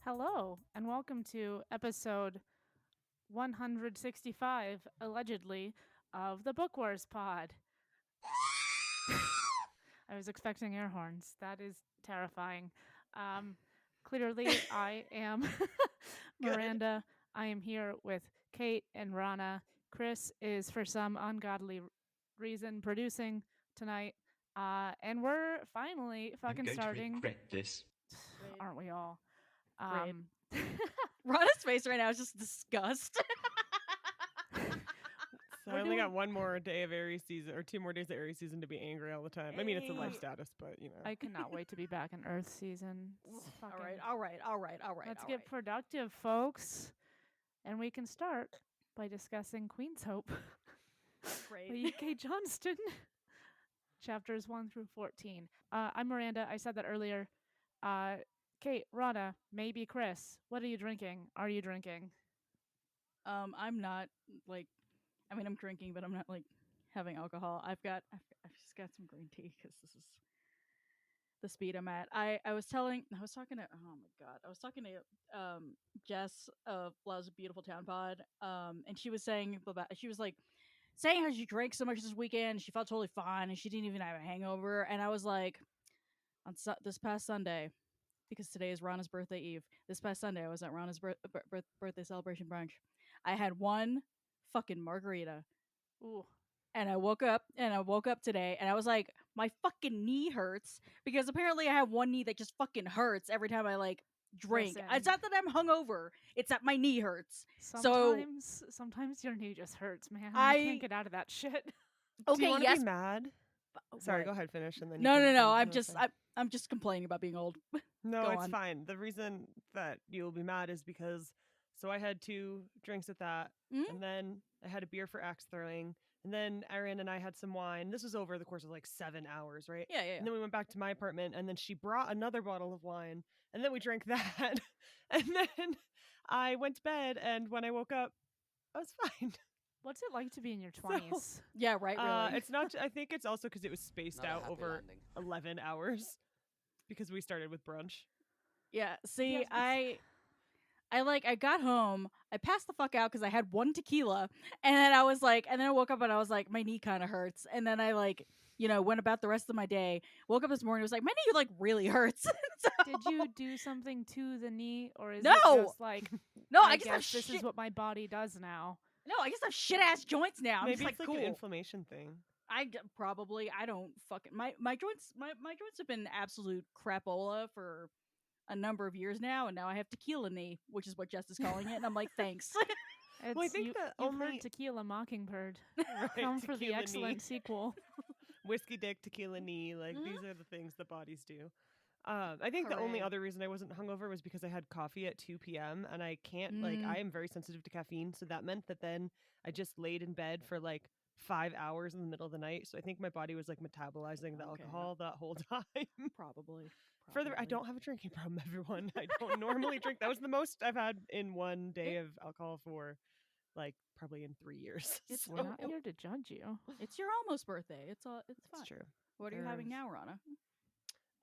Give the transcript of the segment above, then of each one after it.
Hello, and welcome to episode 165, allegedly, of the Book Wars Pod. I was expecting air horns. That is terrifying. Clearly, I am Miranda. I am here with Kate and Rana. Chris is, for some ungodly reason, producing tonight. And we're finally fucking starting. regret this. Great. Aren't we all? Great. Rana's face right now is just disgust. So I only got one more day of Aries season, or 2 more days of Aries season to be angry all the time. I mean, it's a life status, but you know. I cannot wait to be back in Earth season. all right. Let's get productive, folks. And we can start by discussing Queen's Hope Great. by E.K. Johnston, chapters 1 through 14. I'm Miranda. I said that earlier. Kate, Rana, maybe Chris. What are you drinking? Are you drinking? I'm not I'm drinking, but I'm not having alcohol. I've just got some green tea because this is the speed I'm at. I was talking to Jess of Love's Beautiful Town Pod, and she was saying how she drank so much this weekend. She felt totally fine, and she didn't even have a hangover. And I was like, this past Sunday, because today is Rana's birthday eve. This past Sunday, I was at Rana's birthday celebration brunch. I had one fucking margarita. Ooh. And I woke up today and I was like, my fucking knee hurts because apparently I have one knee that just fucking hurts every time I drink. Listen. It's not that I'm hungover; it's that my knee hurts. Sometimes your knee just hurts, man. I can't get out of that shit. Do you want to be mad? Sorry, go ahead, finish, and then. No. I'm just complaining about being old. No, it's fine. The reason that you'll be mad is because I had 2 drinks with that, and then I had a beer for axe throwing, and then Erin and I had some wine. This was over the course of 7 hours, right? Yeah. And then we went back to my apartment, and then she brought another bottle of wine, and then we drank that, and then I went to bed, and when I woke up, I was fine. What's it like to be in your 20s? Yeah, right. Really. It's not. I think it's also because it was spaced out over 11 hours because we started with brunch. Yeah. See, I got home, I passed the fuck out because I had one tequila, and then I woke up and I was like, my knee kind of hurts, and then I went about the rest of my day. Woke up this morning, was like, my knee really hurts. So, did you do something to the knee, or is No! it just no, I guess guess this is what my body does now? No, I just have shit ass joints now. Maybe I'm it's just cool. cool. An inflammation thing. I don't fucking my joints have been absolute crapola for a number of years now, and now I have tequila knee, which is what Jess is calling it, and I'm like, thanks. Well, I think you've heard Tequila Mockingbird. Right, Come for the tequila excellent knee. sequel. Whiskey dick, tequila knee, these are the things that bodies do. I think the only Hooray. other reason I wasn't hungover was because I had coffee at 2 p.m. and I can't I am very sensitive to caffeine, so that meant that then I just laid in bed for 5 hours in the middle of the night. So I think my body was metabolizing the alcohol that whole time. Probably. Further, I don't have a drinking problem, everyone. I don't normally drink. That was the most I've had in one day of alcohol for probably in 3 years. We're not here to judge you. It's your almost birthday. It's fine. That's true. What are you having now, Rana?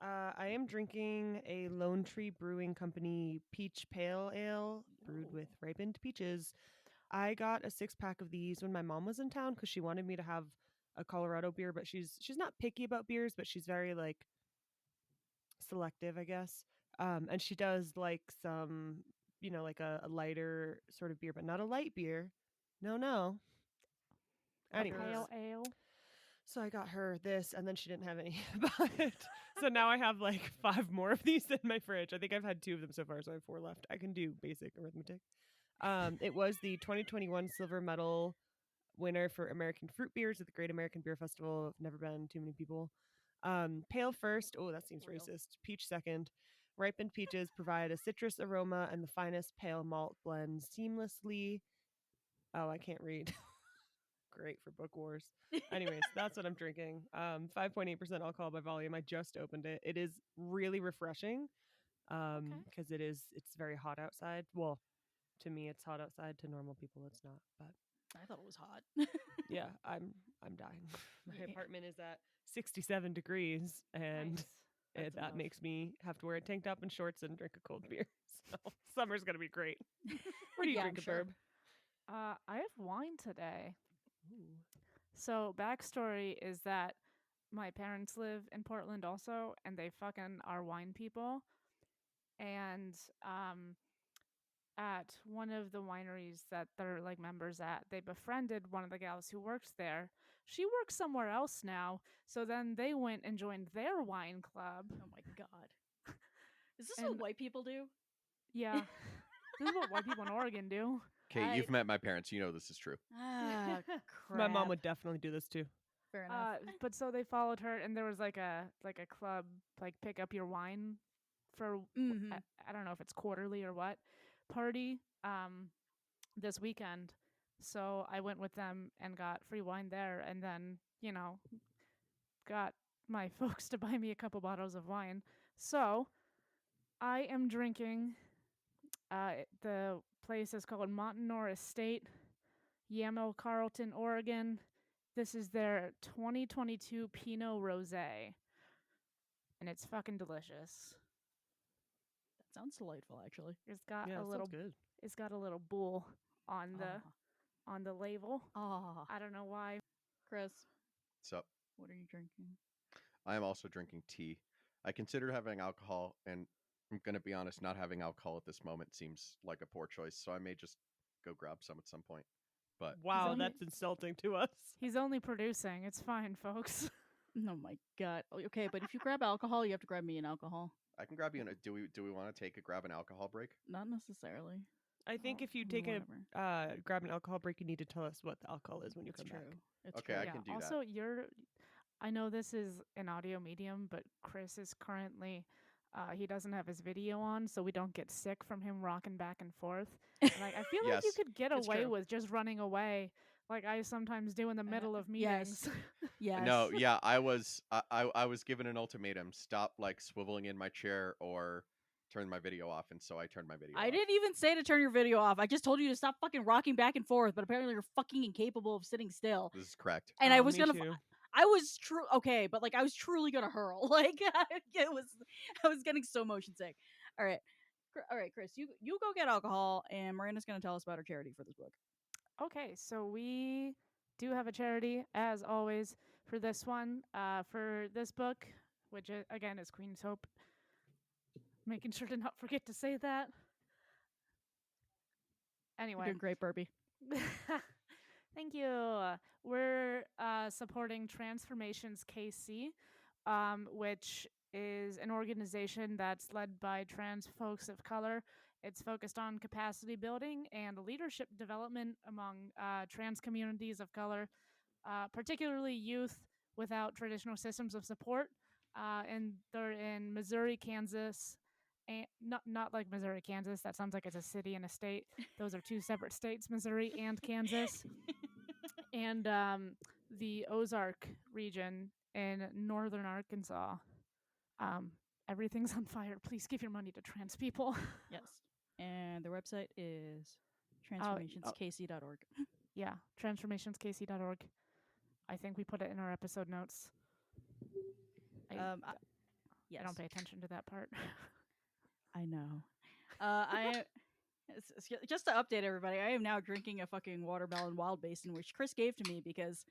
I am drinking a Lone Tree Brewing Company peach pale ale brewed with ripened peaches. I got a 6-pack of these when my mom was in town because she wanted me to have a Colorado beer, but she's not picky about beers, but she's very selective, I guess. And she does some, a lighter sort of beer, but not a light beer. No. Anyways. Pale ale. So I got her this, and then she didn't have any. But so now I have 5 more of these in my fridge. I think I've had 2 of them so far, so I have 4 left. I can do basic arithmetic. It was the 2021 silver medal winner for American fruit beers at the Great American Beer Festival. I've never been, too many people. Pale first. Oh, that seems racist. Peach second. Ripened peaches provide a citrus aroma, and the finest pale malt blends seamlessly. Oh, I can't read. Great for Book Wars. Anyways, that's what I'm drinking. 5.8% alcohol by volume. I just opened it. It is really refreshing. because it's very hot outside. Well, to me it's hot outside. To normal people it's not. But I thought it was hot. yeah, I'm dying. My Yeah. apartment is at 67 degrees, and Nice. That's that enough. makes me have to wear a tank top and shorts and drink a cold beer. So summer's gonna be great. What are you Yeah, I'm drinking, sure. Burb? I have wine today. Ooh. So backstory is that my parents live in Portland also, and they fucking are wine people. And at one of the wineries that they're like members at, they befriended one of the gals who works there. She works somewhere else now, so then they went and joined their wine club. Oh my god. Is this And what white people do? yeah, this is what white people in Oregon do. Kate, I- you've met my parents. You know this is true. Ah, crap. My mom would definitely do this too. Fair enough. But so they followed her, and there was like a club, like pick up your wine for Mhm. I don't know if it's quarterly or what party this weekend. So I went with them and got free wine there, and then got my folks to buy me a couple bottles of wine. So I am drinking. The place is called Montanore Estate, Yamhill, Carlton, Oregon. This is their 2022 Pinot Rosé, and it's fucking delicious. That sounds delightful, actually. It's got Yeah, a that little. sounds good. It's got a little bull on the label. Ah, I don't know why. Chris, So what are you drinking? I am also drinking tea. I considered having alcohol, and I'm going to be honest, not having alcohol at this moment seems like a poor choice. So I may just go grab some at some point. But Wow, only- that's insulting to us. He's only producing. It's fine, folks. Oh my god. Okay, but if you grab alcohol, you have to grab me an alcohol. I can grab you. Do we want to take a grab an alcohol break? Not necessarily. I think Oh, if you take a Whatever. grab an alcohol break, you need to tell us what the alcohol is when you It's come true. back. It's Okay, true. I can do that. Also, I know this is an audio medium, but Chris is currently. He doesn't have his video on, so we don't get sick from him rocking back and forth. And, like I feel like you Yes. could get It's away true. with just running away, like I sometimes do in the middle of yes. meetings. Yes. No, yeah, I was given an ultimatum: stop like swiveling in my chair or turn my video off, and so I turned my video off. I didn't even say to turn your video off. I just told you to stop fucking rocking back and forth, but apparently you're fucking incapable of sitting still. This is correct. And I Oh, was me gonna too. I was okay, but like I was truly gonna hurl. Like I was getting so motion sick. All right. All right, Chris, you go get alcohol, and Miranda's gonna tell us about her charity for this book. Okay, so we do have a charity, as always, for this one. For this book, which again is Queen's Hope. Making sure to not forget to say that. You're Anyway. doing great, Burby. Thank you. We're supporting Transformations KC, which is an organization that's led by trans folks of color. It's focused on capacity building and leadership development among trans communities of color, particularly youth without traditional systems of support. And they're in Missouri, Kansas, and not like Missouri, Kansas. That sounds like it's a city and a state. Those are two separate states, Missouri and Kansas. And the Ozark region in northern Arkansas. Everything's on fire. Please give your money to trans people. Yes. And their website is transformationskc.org. Yeah, transformationskc.org. I think we put it in our episode notes. Yes. I don't pay attention to that part. I know. Just to update everybody, I am now drinking a fucking watermelon wild basin, which Chris gave to me because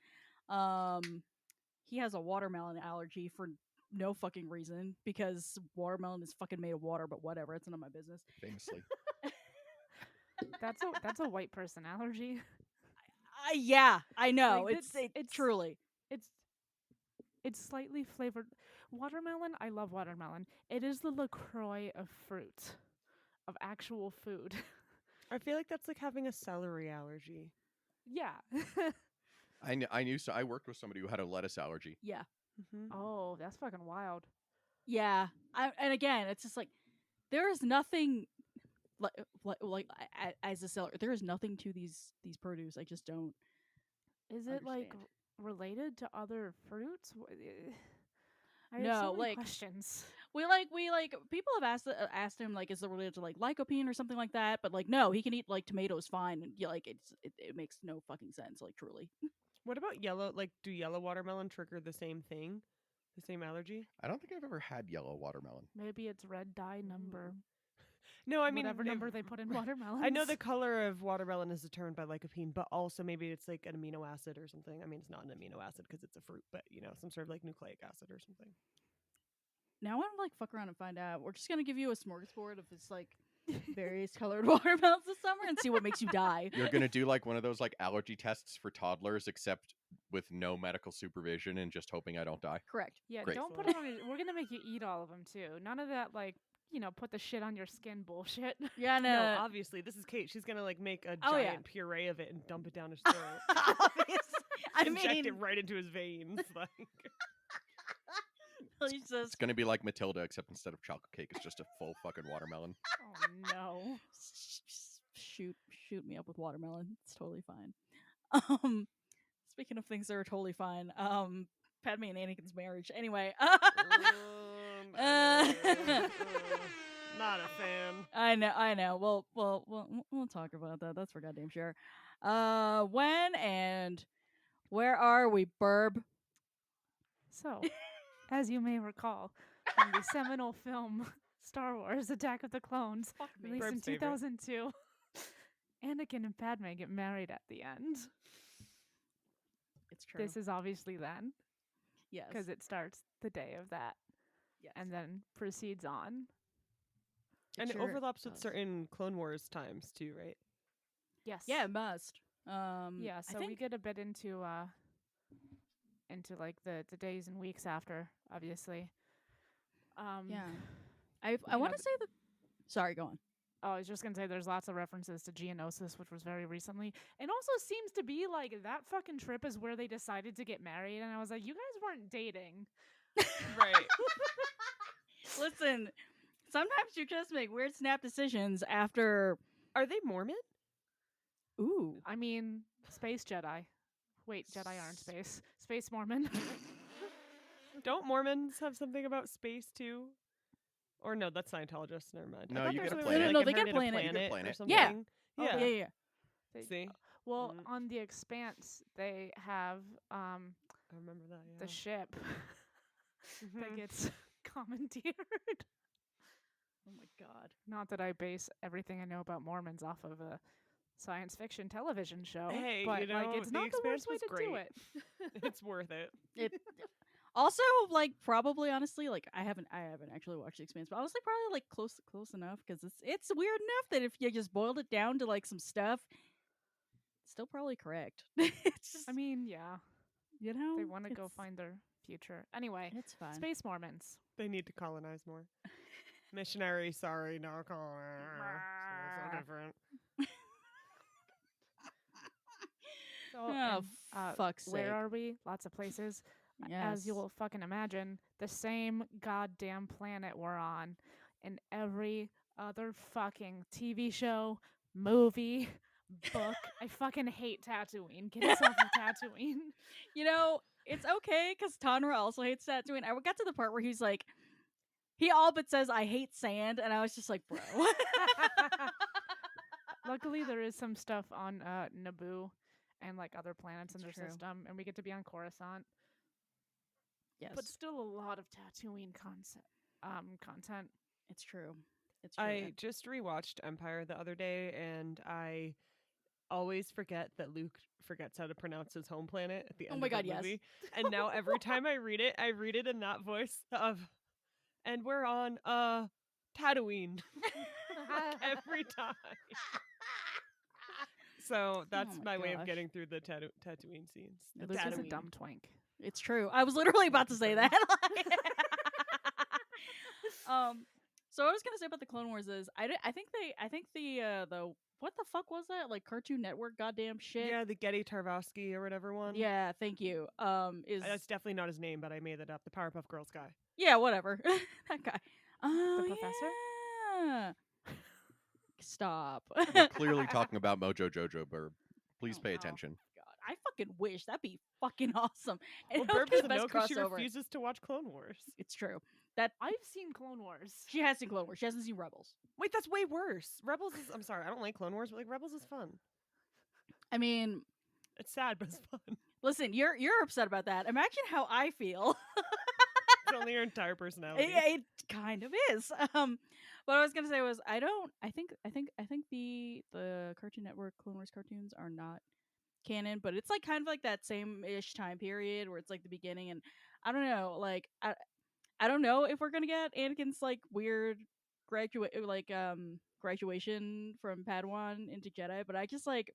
he has a watermelon allergy for no fucking reason, because watermelon is fucking made of water, but whatever, it's none of my business. Famously. That's a white person allergy. Yeah, I know. Like, it's truly. It's slightly flavored. Watermelon, I love watermelon. It is the LaCroix of fruit, of actual food. I feel like that's like having a celery allergy. Yeah. I knew. So I worked with somebody who had a lettuce allergy. Yeah. Mm-hmm. Oh, that's fucking wild. Yeah. And again, it's just like there is nothing like as a seller, there is nothing to these produce. I just don't. Is it like Understand. related to other fruits? I have No, so many like- questions. We people have asked him like, is it related to like lycopene or something like that? But like, no, he can eat like tomatoes fine, and like it makes no fucking sense. Like, truly. What about yellow? Like, do yellow watermelon trigger the same thing? The same allergy? I don't think I've ever had yellow watermelon. Maybe it's red dye number. No, I mean whatever number they put in watermelons. I know the color of watermelon is determined by lycopene, but also maybe it's like an amino acid or something. I mean, it's not an amino acid because it's a fruit, but some sort of like nucleic acid or something. Now I want to like fuck around and find out. We're just gonna give you a smorgasbord of this like various colored watermelons this summer and see what makes you die. You're gonna do like one of those like allergy tests for toddlers, except with no medical supervision and just hoping I don't die. Correct. Yeah, Great. don't put it on. We're gonna make you eat all of them too. None of that like put the shit on your skin bullshit. Yeah, No, no. obviously this is Kate. She's gonna like make a Oh, yeah. giant puree of it and dump it down his throat. I Inject mean, it right into his veins. Like, he's It's just gonna be like Matilda, except instead of chocolate cake, it's just a full fucking watermelon. Oh no. shoot me up with watermelon. It's totally fine. Speaking of things that are totally fine, Padme and Anakin's marriage. Anyway, not a fan. I know. We'll talk about that. That's for goddamn sure. When and where are we, Burb? So, as you may recall, from the seminal film Star Wars: Attack of the Clones, released in Burb's favorite. 2002, Anakin and Padme get married at the end. It's true. This is obviously then, yes. because it starts the day of that, Yes. and then proceeds on. And it sure overlaps with does. certain Clone Wars times too, right? Yes. Yeah, it must. Yeah. I So we think get a bit into like the days and weeks after, obviously. yeah. I you want know, to say that. Sorry, go on. Oh, I was just gonna say there's lots of references to Geonosis, which was very recently, and also seems to be like that fucking trip is where they decided to get married, and I was like, you guys weren't dating. Right. Listen, sometimes you just make weird snap decisions after. Are they Mormon? Ooh. I mean, space Jedi. Wait, Jedi aren't space. Space Mormon. Don't Mormons have something about space too? Or no, that's Scientologists. Never mind. No, I thought you there get a was planet. No, they get a inherited planet. You get a or planet. something. Yeah. Oh, Yeah. Yeah. They- See, well, Mm. on the Expanse, they have I remember that. Yeah. the ship that Mhm. gets commandeered. Oh my god. Not that I base everything I know about Mormons off of a science fiction television show, Hey, but you like know, it's The not the worst Expanse way was to do great. it. It's worth it. It also like probably honestly like I haven't actually watched The Expanse, but honestly probably like close enough because it's weird enough that if you just boiled it down to like some stuff, it's still probably correct. It's just I mean, yeah, you know they want to go it's- find their future. Anyway, It's fine. space Mormons. They need to colonize more. Missionary, sorry, no colonize. So different. So, Oh, and, fuck's sake. where are we? Lots of places. As you'll fucking imagine, the same goddamn planet we're on in every other fucking TV show, movie, book. I fucking hate Tatooine. Get us off of Tatooine. You know, it's okay because Tanra also hates Tatooine. I got to the part where he's like, he all but says, "I hate sand," and I was just like, bro. Luckily, there is some stuff on Naboo and like other planets in their It's true. system, and we get to be on Coruscant. Yes, But still, a lot of Tatooine content. it's true. It's true. I just rewatched Empire the other day, and I always forget that Luke forgets how to pronounce his home planet at the end my of the God, yes. movie. And now every time I read it in that voice of, and we're on Tatooine. Like, every time. So that's my my way of gosh. getting through the Tatooine scenes. The This This is a Tatooine. dumb twink. It's true. I was literally about to say that. So what I was gonna say about the Clone Wars is I think the what the fuck was that, like, Cartoon Network goddamn shit. Yeah, the Getty Tarkovsky or whatever one. Yeah, thank you. Is That's definitely not his name, but I made that up. The Powerpuff Girls guy. yeah, whatever. That guy. Oh, professor? yeah. Stop. We're clearly talking about Mojo Jojo Burb. Please Oh, pay no. attention. God, I fucking fucking wish. That'd be fucking awesome. And Well, it would Burp be the doesn't know best because she crossover. refuses to watch Clone Wars. It's true. That I've seen Clone Wars. she has seen Clone Wars. She hasn't seen Rebels. Wait, that's way worse. Rebels is. I'm sorry, I don't like Clone Wars, but like Rebels is fun. I mean, It's sad, but it's fun. listen, you're upset about that. Imagine how I feel. It's only your entire personality. It kind of is. What I was gonna say was I think the Cartoon Network Clone Wars cartoons are not canon, but it's like kind of like that same ish time period where it's like the beginning, and I don't know, like I don't know if we're gonna get Anakin's like weird graduation from Padawan into Jedi, but I just like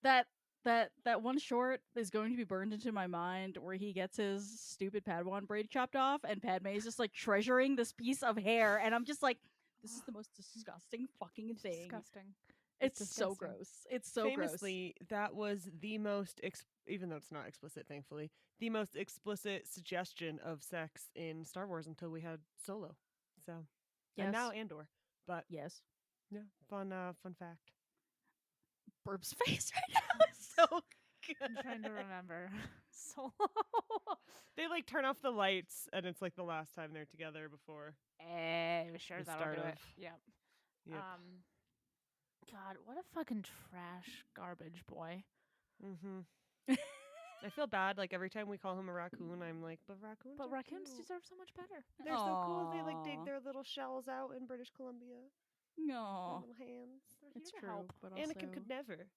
that that one short is going to be burned into my mind where he gets his stupid Padawan braid chopped off and Padme is just like treasuring this piece of hair, and I'm just like, this is the most disgusting fucking thing. Disgusting. It's so disgusting. gross. It's so Famously, that was the most, even though it's not explicit, thankfully, the most explicit suggestion of sex in Star Wars until we had Solo. So, Yes. and now Andor. But Yes. yeah, fun fact. Burb's face right now is so good. I'm trying to remember. Solo. They like turn off the lights, and it's like the last time they're together before. Sure, The that'll start do it. of- Yep. Yep. God, what a fucking trash garbage boy. Mm-hmm. I feel bad. Like every time we call him a raccoon, I'm like, but raccoons. But are raccoons cute. deserve so much better. They're so cool. They like dig Aw. their little shells out in British Columbia. Their No, little hands. They're here it's to true, help. but also Anakin could never.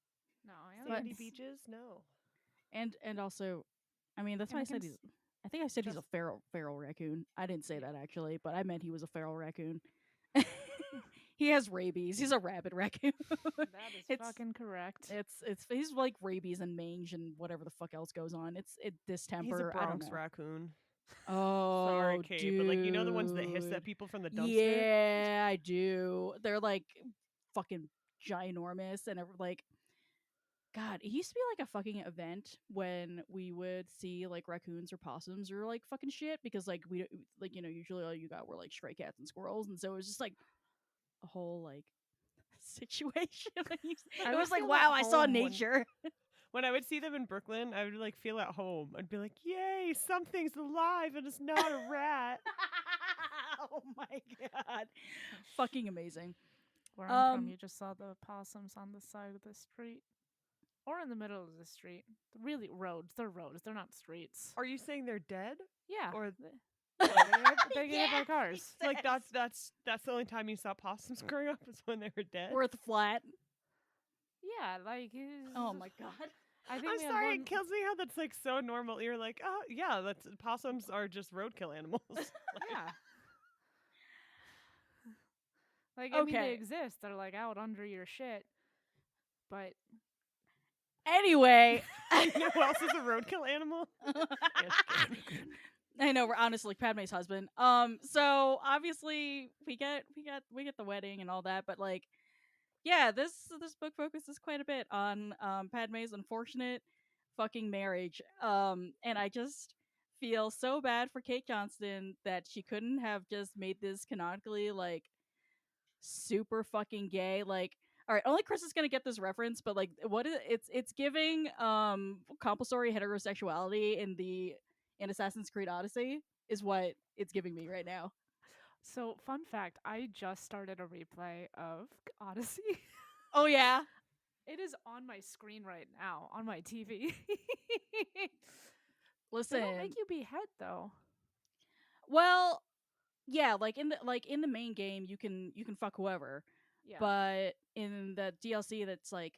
No, Sandy Anakin's- beaches, no. and also, I mean that's why I said Anakin's he's. I think I said he's a just- feral raccoon. I didn't say Yeah. that actually, but I meant he was a feral raccoon. He has rabies. He's a rabid raccoon. That is It's- fucking correct. It's he's like rabies and mange and whatever the fuck else goes on. It's distemper. He's a I don't Bronx know. raccoon. Oh, Sorry, Kate, but like you know the ones that hiss dude. at people from the dumpster. Yeah, I do. They're like fucking ginormous and like. God, it used to be like a fucking event when we would see like raccoons or possums or like fucking shit because like we like usually all you got were like stray cats and squirrels, and so it was just like a whole like situation. I It would was like, feel wow, at I saw home when- nature. When I would see them in Brooklyn, I would like feel at home. I'd be like, "Yay, something's alive and it's not a rat." Oh my god, fucking amazing. Where I'm from, Um, you just saw the possums on the side of the street. Or in the middle of the street. Really, roads. They're roads. They're not streets. Are you saying they're dead? Yeah. Or They get hit by cars. like that's the only time you saw possums growing up is when they were dead? Worth flat. Yeah, like. Oh my god. I think I'm we had sorry, one- it kills me how that's like so normal. You're like, oh yeah, that's possums are just roadkill animals. Yeah. Like, I mean, they Okay. exist. They're like out under your shit. But Anyway, You know who else is a roadkill animal? I know we're honestly Padme's husband. So obviously we get the wedding and all that, but like, yeah, this book focuses quite a bit on Padme's unfortunate fucking marriage. And I just feel so bad for Kate Johnston that she couldn't have just made this canonically like super fucking gay. Like, all right, only Chris is gonna get this reference, but like, what is it's giving compulsory heterosexuality in Assassin's Creed Odyssey is what it's giving me right now. so, fun fact, I just started a replay of Odyssey. Oh yeah, It is on my screen right now on my TV. They listen. don't make you behead though. Well, yeah, like in the main game, you can fuck whoever, Yeah. but in the DLC, that's like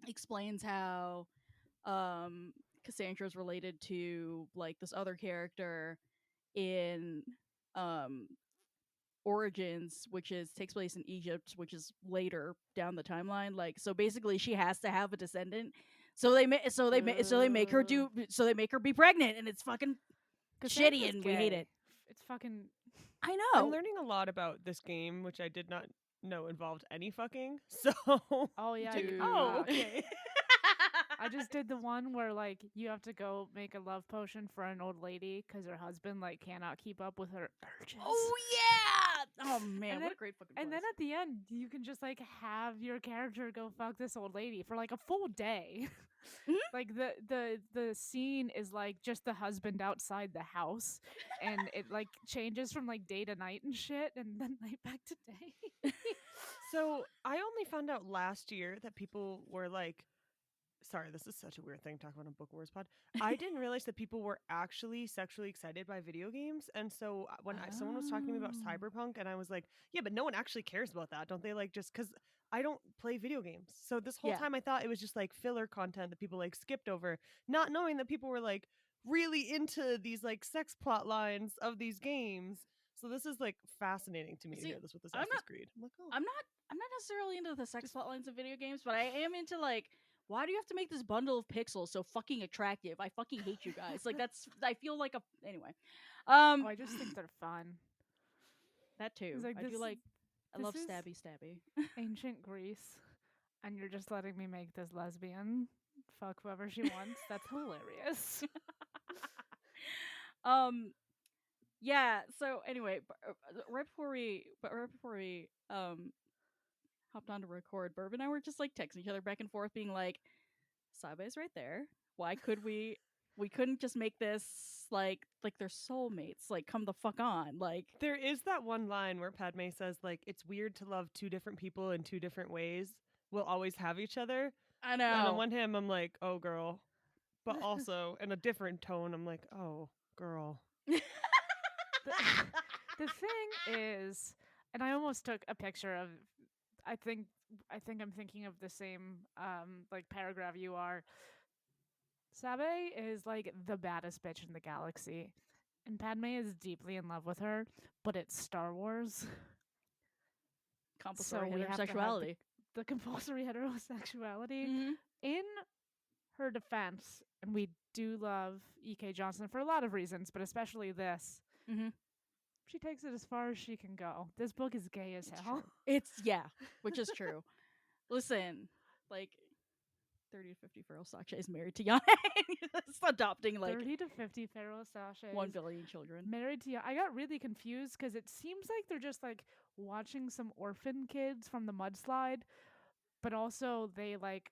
explains how Cassandra's related to like this other character in Origins, which takes place in Egypt, which is later down the timeline. Like, so basically, she has to have a descendant. So they make her be pregnant, and it's fucking Cassandra's shitty, and we hate gay. it. It's fucking. I I'm know. learning a lot about this game, which I did not know involved any fucking. So Oh yeah. Dude. Oh, okay. I just did the one where like you have to go make a love potion for an old lady because her husband like cannot keep up with her urges. Oh yeah. Oh man, And what then- a great fucking And then place. at the end, you can just like have your character go fuck this old lady for like a full day. Mhm. Like the scene is like just the husband outside the house, and it like changes from like day to night and shit, and then night back to day. So I only found out last year that people were like, sorry, this is such a weird thing to talk about on a Book Wars pod. I didn't realize that people were actually sexually excited by video games. And so when someone was talking to me about Oh. Cyberpunk, and I was like, yeah, but no one actually cares about that. Don't they? Like, just because I don't play video games. So this whole Yeah. time I thought it was just like filler content that people like skipped over, not knowing that people were like really into these like sex plot lines of these games. So this is like fascinating to me to See, hear this with I'm Assassin's not- Creed. I'm like, oh. I'm not necessarily into the sex plot lines of video games, but I am into like, why do you have to make this bundle of pixels so fucking attractive? I fucking hate you guys. Like that's I feel like a anyway. Oh, I just think they're fun. that too. It's like I do this- like I this love is- stabby. Ancient Greece, and you're just letting me make this lesbian fuck whoever she wants. That's hilarious. Yeah, so anyway, right before we hopped on to record, Burb and I were just like texting each other back and forth being like, Sabe's right there. Why could we couldn't just make this like they're soulmates, like come the fuck on. Like There is that one line where Padme says, like, it's weird to love two different people in two different ways. We'll always have each other. I And on know. one hand, I'm like, oh, girl. But also, in a different tone, I'm like, oh, girl. The thing is, and I almost took a picture of. I think I'm thinking of the same like paragraph you are. Sabe is like the baddest bitch in the galaxy, and Padme is deeply in love with her. But it's Star Wars, Compulsory we have to have heterosexuality. the compulsory heterosexuality. Mhm. In her defense, and we do love E.K. Johnson for a lot of reasons, but especially this. Mhm. She takes it as far as she can go. This book is gay as hell. It's yeah, which is true. Listen, like 30 to 50 feral Saksha is married to Yana. It's adopting like 30 to 50 feral sachets. 1 billion children. Married to I got really confused because it seems like they're just like watching some orphan kids from the mudslide, but also they like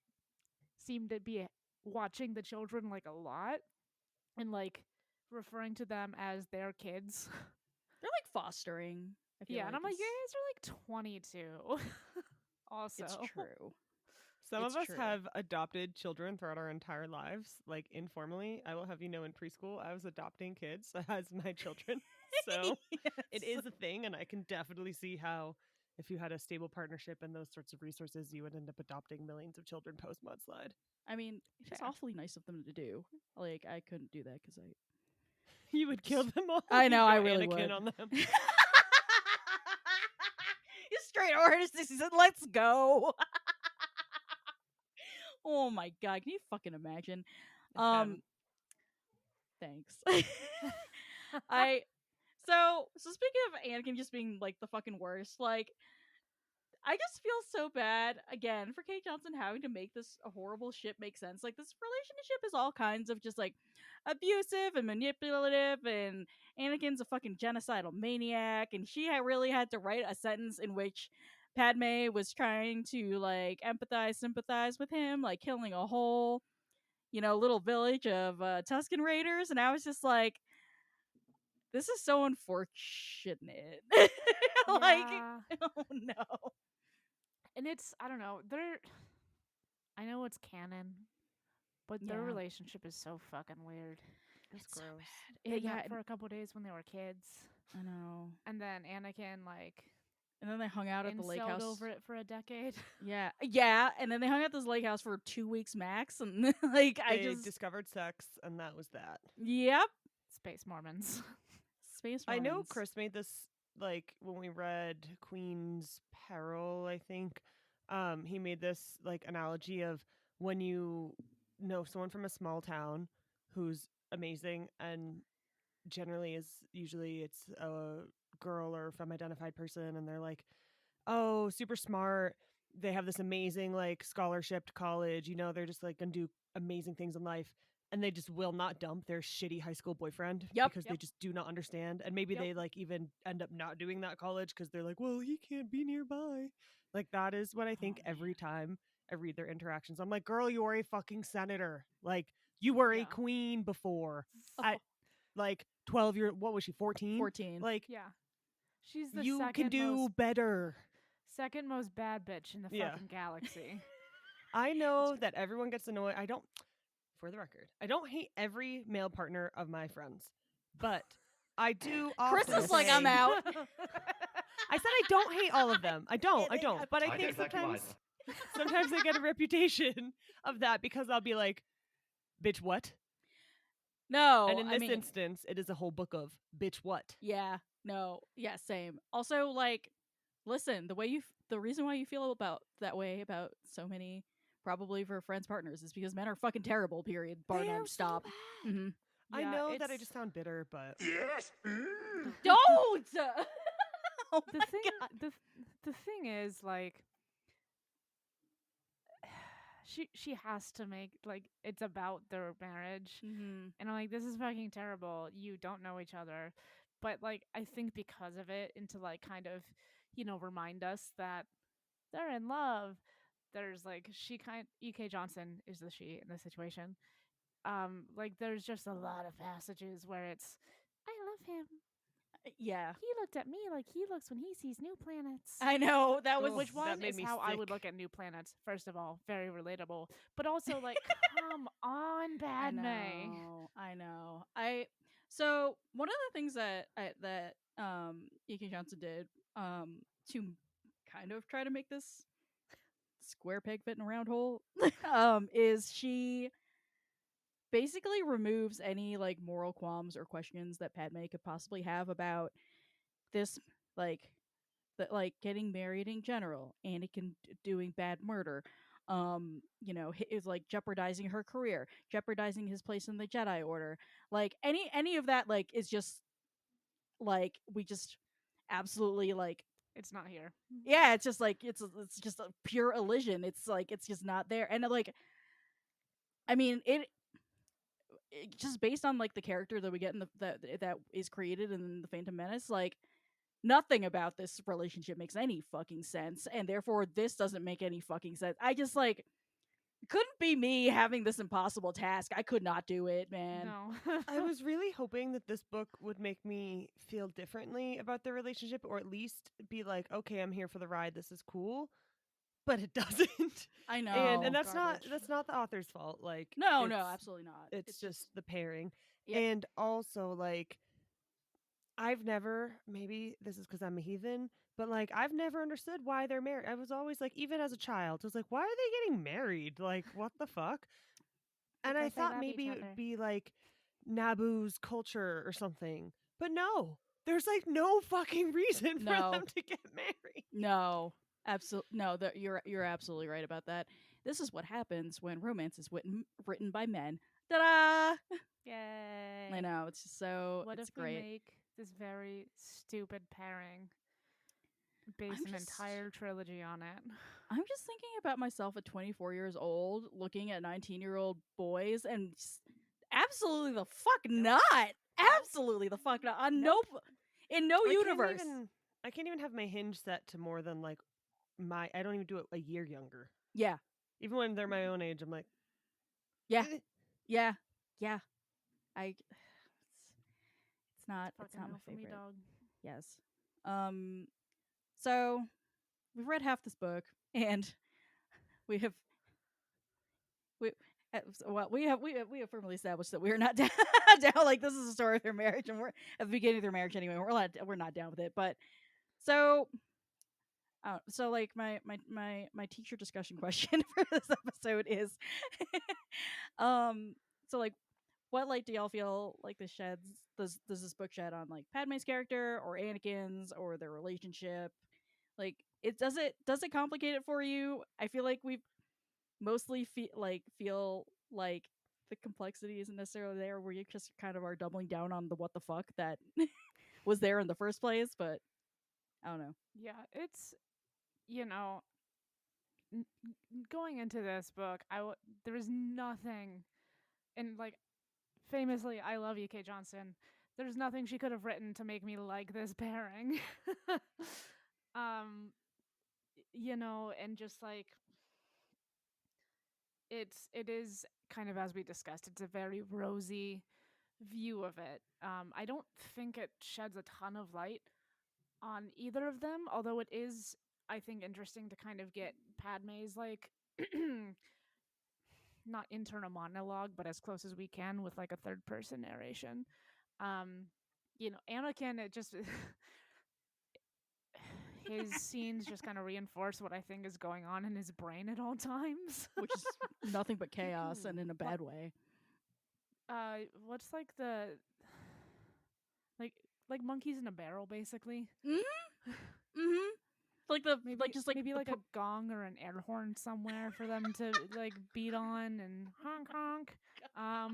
seem to be watching the children like a lot and like referring to them as their kids. They're like fostering. I feel Yeah, and I'm like, it's, you guys are like 22. Also, it's true. Some It's of us true. have adopted children throughout our entire lives, like informally. I will have you know, in preschool, I was adopting kids as my children. So it is a thing, and I can definitely see how, if you had a stable partnership and those sorts of resources, you would end up adopting millions of children post mudslide. I mean, it's Fair. awfully nice of them to do. Like, I couldn't do that because I. You would kill them all. I You'd know, I go really Anakin would. on them. You straight orders. He said, "Let's go." Oh my god! Can you fucking imagine? Thanks. I. So speaking of Anakin just being like the fucking worst, like I just feel so bad again for Kate Johnson having to make this a horrible shit make sense. Like this relationship is all kinds of just like abusive and manipulative, and Anakin's a fucking genocidal maniac, and she really had to write a sentence in which Padme was trying to like empathize, sympathize with him, like killing a whole, little village of Tusken Raiders, and I was just like, this is so unfortunate. Like, yeah. oh no. And it's I don't know. I know it's canon, but their Yeah. relationship is so fucking weird. That's It's so gross. bad. They Yeah, met for a couple days when they were kids, I know. and then Anakin like And then they hung out at the lake incelled house. over it for a decade. Yeah. And then they hung out at this lake house for 2 weeks max, and like I They just discovered sex, and that was that. yep. Space Mormons. Space. I know Marines. Chris made this like when we read Queen's Peril, I think. He made this like analogy of when you know someone from a small town who's amazing, and generally is usually it's a girl or femme identified person, and they're like, oh, super smart. They have this amazing like scholarship to college, they're just like gonna do amazing things in life. and they just will not dump their shitty high school boyfriend Yep, because they yep. just do not understand. And maybe Yep. they like even end up not doing that college because they're like, well, he can't be nearby. Like that is what I think man. every time I read their interactions. I'm like, girl, you are a fucking senator. Like you were Yeah. a queen before. Oh, At like 12 years, what was she, 14? 14. Like Yeah. She's the you can second do most better. bad bitch in the Yeah. fucking galaxy. I know that everyone gets annoyed. For the record, I don't hate every male partner of my friends, but I do Chris often is like, I'm say- out. I said I don't hate all of them. I don't. Kidding, I'm But I I know think exactly why. sometimes they get a reputation of that because I'll be like, bitch, what? No, And in I this mean, instance, it is a whole book of bitch, what? yeah, no, yeah, same. Also, like, listen, the reason why you feel about that way about so many, probably for friends partners, is because men are fucking terrible. Period. Bar none. Stop. Mhm. I Yeah, know that I it's- just sound bitter, but Yes. Don't. Oh the my thing God. the thing is like she has to make like it's about their marriage, Mhm. and I'm like, this is fucking terrible. You don't know each other, but like I think because of it, and to like kind of remind us that they're in love. There's like EK Johnson is the she in this situation. Like there's just a lot of passages where it's, I love him. Yeah, He looked at me like he looks when he sees new planets. I know that was. Ugh. Which that one made is me how I would sick. look at new planets. First of all, very relatable, but also like, come on, I Padme. know. I know. So one of the things that E.K. Johnson did to kind of try to make this square peg fit in a round hole is she basically removes any like moral qualms or questions that Padme could possibly have about this, like like getting married in general, Anakin doing bad murder, is like jeopardizing her career, jeopardizing his place in the Jedi Order. Like any of that, like is just like we just absolutely like It's not here. yeah, it's just like it's just a pure illusion. It's like it's just not there, and like I mean it just based on like the character that we get in that is created in the Phantom Menace, like nothing about this relationship makes any fucking sense, and therefore this doesn't make any fucking sense. I just like couldn't be me having this impossible task. I could not do it, man. No. I was really hoping that this book would make me feel differently about the relationship, or at least be like, okay, I'm here for the ride. This is cool. But it doesn't. I know. And that's Garbage. not the author's fault. Like no, it's, absolutely not. It's just the pairing. Yep. And also like I've never, maybe this is because I'm a heathen, but like I've never understood why they're married. I was always like, even as a child, I was like, why are they getting married? Like, what the fuck? And I Because they thought love maybe each it other. would be like Naboo's culture or something. But no, there's like no fucking reason for No. them to get married. No, absolutely no. You're absolutely right about that. This is what happens when romance is written by men. Ta-da! Yay. I know it's just so What it's if we great. make this very stupid pairing, base I'm an just- entire trilogy on it? I'm just thinking about myself at 24 years old, looking at 19-year-old boys, and absolutely the fuck not. Absolutely the fuck not. On Nope. in no universe. I can't even have my hinge set to more than like I don't even do it a year younger. Yeah, Even when they're my own age, I'm like, yeah, "Eh." yeah, yeah. It's not Fucking my no for me, favorite. dog. Yes. So we've read half this book, and we have we have firmly established that we are not down, like this is a story of their marriage, and we're at the beginning of their marriage anyway. We're not down with it, but so. So like my teacher discussion question for this episode is, so like, what light do y'all feel like this sheds? Does this book shed on like Padme's character or Anakin's or their relationship? Like, does it complicate it for you? I feel like we mostly feel like the complexity isn't necessarily there. Where you just kind of are doubling down on the what the fuck that was there in the first place, but I don't know. Yeah, it's going into this book, there was nothing and like famously, I love E.K. Johnston. There's nothing she could have written to make me like this pairing. um, and just like it is kind of as we discussed, it's a very rosy view of it. I don't think it sheds a ton of light on either of them, although it is, I think, interesting to kind of get Padme's like not internal monologue, but as close as we can with like a third person narration. Anakin, it just his scenes just kind of reinforce what I think is going on in his brain at all times. which is nothing but chaos and in a bad way. What's like the like monkeys in a barrel, basically. Mm-hmm. Like the Maybe like just like maybe the like a gong or an air horn somewhere for them to like beat on and honk honk. I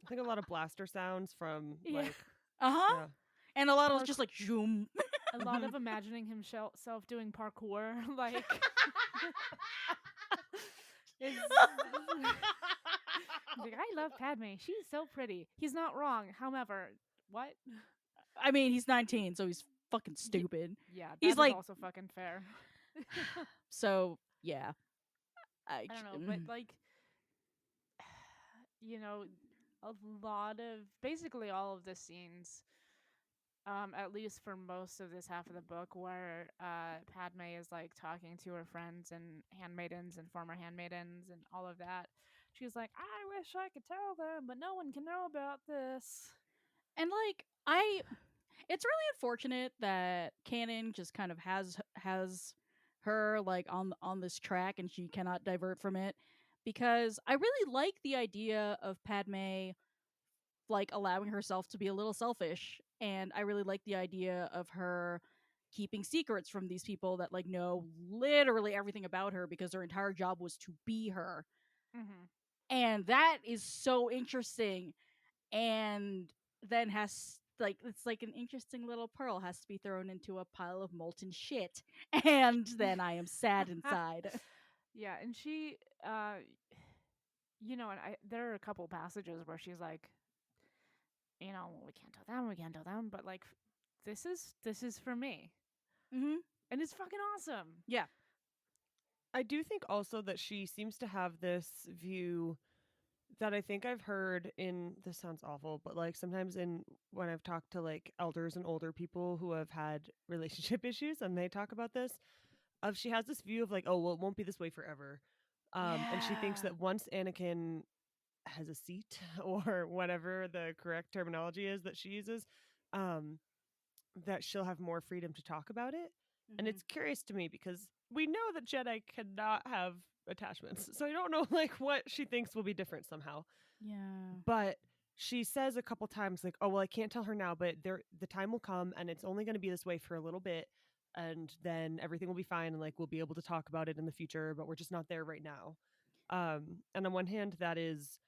think a lot of blaster sounds from Yeah. like uh-huh. yeah. And a lot of just like zoom. A lot of imagining himself doing parkour, like he's like, I love Padme. She's so pretty. He's not wrong. However, what? I mean, he's 19, so he's fucking stupid. Yeah, that He's is like also fucking fair. so yeah. I don't know, but like, a lot of basically all of the scenes, at least for most of this half of the book, where Padme is like talking to her friends and handmaidens and former handmaidens and all of that. She's like, I wish I could tell them, but no one can know about this. And like it's really unfortunate that canon just kind of has her like on this track and she cannot divert from it, because I really like the idea of Padme like allowing herself to be a little selfish, and I really like the idea of her keeping secrets from these people that like know literally everything about her because their entire job was to be her. Mm-hmm. And that is so interesting, and then has like it's like an interesting little pearl has to be thrown into a pile of molten shit, and then I am sad inside. Yeah, and she, and there are a couple passages where she's like, we can't tell them, but like, this is for me, Mm-hmm. and it's fucking awesome. Yeah. I do think also that she seems to have this view that I think I've heard in this sounds awful, but like sometimes in when I've talked to like elders and older people who have had relationship issues and they talk about this, of she has this view of like, oh well, it won't be this way forever. And she thinks Yeah. that once Anakin has a seat or whatever the correct terminology is that she uses, um, that she'll have more freedom to talk about it. And it's curious to me because we know that Jedi cannot have attachments. So I don't know like what she thinks will be different somehow. Yeah. But she says a couple times like, oh well, I can't tell her now, but the time will come and it's only going to be this way for a little bit, and then everything will be fine and like we'll be able to talk about it in the future, but we're just not there right now. And on one hand that is,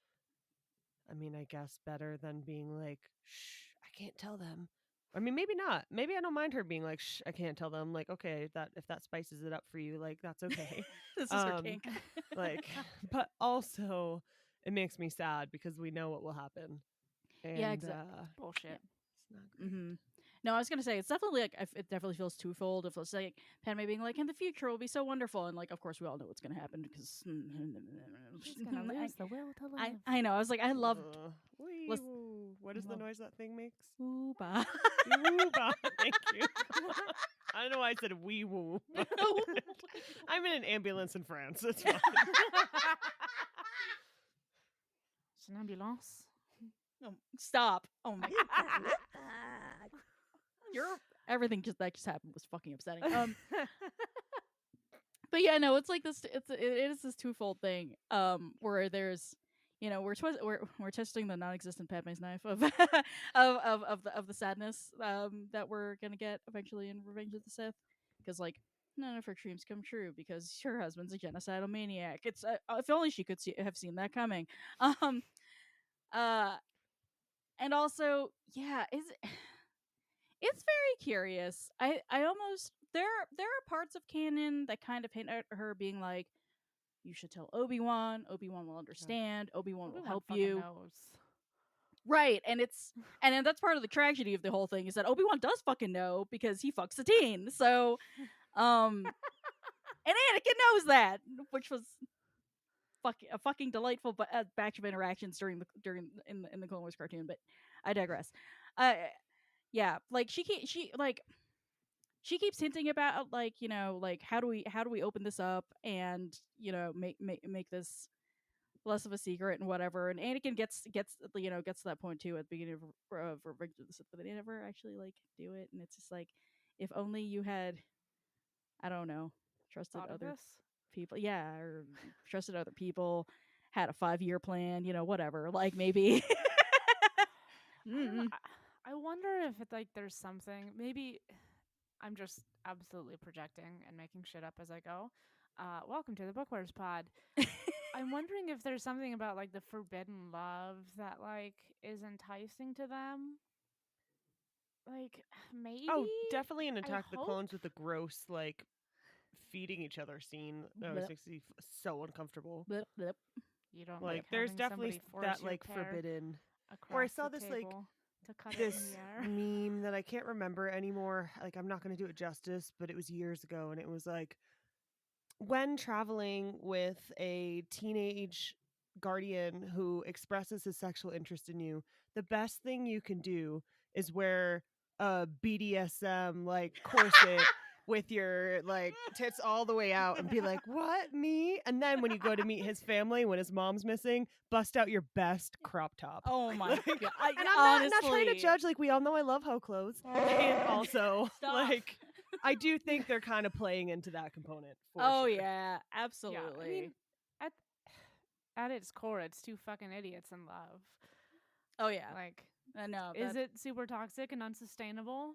I mean, I guess better than being like, shh, I can't tell them. I mean, maybe not. Maybe I don't mind her being like, shh, I can't tell them. Like, okay, that if that spices it up for you, like that's okay. This is her kink. Like, but also it makes me sad because we know what will happen. And Yeah, exactly. Bullshit. it's not great. Mm-hmm. No, I was gonna say it's definitely like it definitely feels twofold. If it's like Padme being like, in the future will be so wonderful, and like of course we all know what's gonna happen because She's gonna lose the will to live. I know. I was like, I love Wee Listen- woo. What is the love- noise that thing makes? Ooba. Woo ba. Thank you. I don't know why I said wee woo. I'm in an ambulance in France. It's fine. C'est une ambulance. No, stop. Oh my god. Everything just happened was fucking upsetting. But yeah, no, it's like this. It is this twofold thing. Where there's, we're testing the non-existent Padme's knife of of the sadness that we're gonna get eventually in Revenge of the Sith, because like none of her dreams come true because her husband's a genocidal maniac. It's if only she could have seen that coming. And also, yeah, it's very curious. I almost there are parts of canon that kind of hint at her being like, you should tell Obi-Wan. Obi-Wan will understand. Obi-Wan will Obi-Wan help fucking you. knows. Right, and then that's part of the tragedy of the whole thing is that Obi-Wan does fucking know because he fucks a teen. So, and Anakin knows that, which was a fucking delightful batch of interactions during in the Clone Wars cartoon. But I digress. Yeah, like she keeps hinting about like like how do we open this up and make this less of a secret and whatever. And Anakin gets to that point too at the beginning of Revenge of the Sith, but they never actually like do it. And it's just like, if only you had, I don't know, trusted Thought of other this? people, yeah, or trusted other people, had a 5-year plan, whatever. Like maybe. I don't know. I wonder if it's like there's something. Maybe I'm just absolutely projecting and making shit up as I go. Welcome to the Bookworms Pod. I'm wondering if there's something about like the forbidden love that like is enticing to them. Like maybe. Oh, definitely in I Attack of the hope. Clones with the gross like feeding each other scene. That always Blip. makes me so uncomfortable. Blip, blip. You don't Like like there's having definitely somebody force that your like pear forbidden. across Or I saw the this like table to cut it in this the air. meme that I can't remember anymore. Like I'm not going to do it justice, but it was years ago, and it was like when traveling with a teenage guardian who expresses his sexual interest in you, the best thing you can do is wear a BDSM like corset with your like tits all the way out and be like, "What, me?" And then when you go to meet his family when his mom's missing, bust out your best crop top. Oh my Like, god! and I'm not trying to judge. Like we all know I love hoe clothes, and also Stop. like I do think they're kind of playing into that component. For Oh sure. yeah, absolutely. Yeah, I mean, at its core, it's two fucking idiots in love. oh yeah. Like, No. is it super toxic and unsustainable?